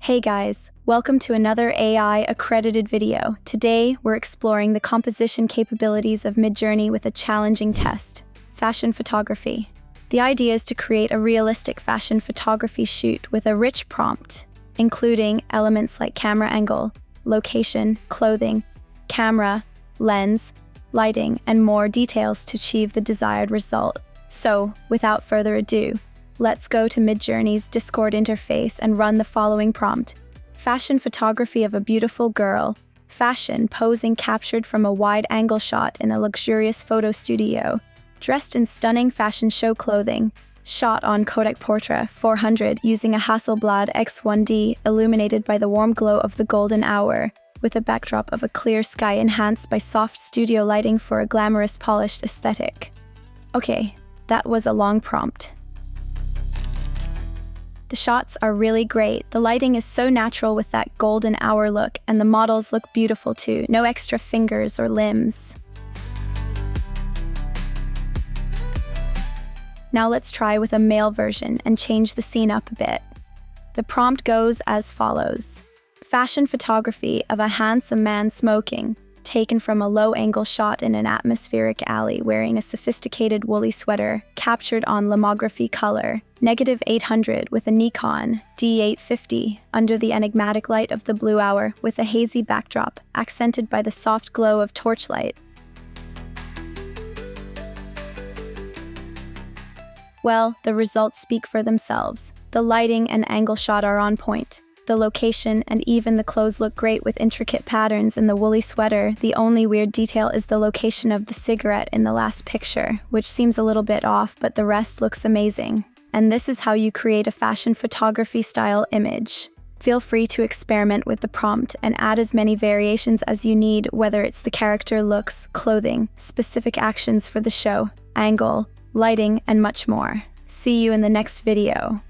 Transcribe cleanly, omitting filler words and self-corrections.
Hey guys, welcome to another AI accredited video. Today, we're exploring the composition capabilities of Midjourney with a challenging test: fashion photography. The idea is to create a realistic fashion photography shoot with a rich prompt, including elements like camera angle, location, clothing, camera, lens, lighting, and more details to achieve the desired result. So, without further ado, let's go to Midjourney's Discord interface and run the following prompt. Fashion photography of a beautiful girl. Fashion posing captured from a wide-angle shot in a luxurious photo studio. Dressed in stunning fashion show clothing. Shot on Kodak Portra 400 using a Hasselblad X1D illuminated by the warm glow of the golden hour, with a backdrop of a clear sky enhanced by soft studio lighting for a glamorous polished aesthetic. Okay, that was a long prompt. The shots are really great. The lighting is so natural with that golden hour look, and the models look beautiful too. No extra fingers or limbs. Now let's try with a male version and change the scene up a bit. The prompt goes as follows. Fashion photography of a handsome man smoking, taken from a low-angle shot in an atmospheric alley wearing a sophisticated woolly sweater, captured on lomography color, -800 with a Nikon D850, under the enigmatic light of the blue hour with a hazy backdrop, accented by the soft glow of torchlight. Well, the results speak for themselves. The lighting and angle shot are on point. The location and even the clothes look great with intricate patterns in the woolly sweater. The only weird detail is the location of the cigarette in the last picture, which seems a little bit off, but the rest looks amazing. And this is how you create a fashion photography style image. Feel free to experiment with the prompt and add as many variations as you need, whether it's the character looks, clothing, specific actions for the show, angle, lighting, and much more. See you in the next video.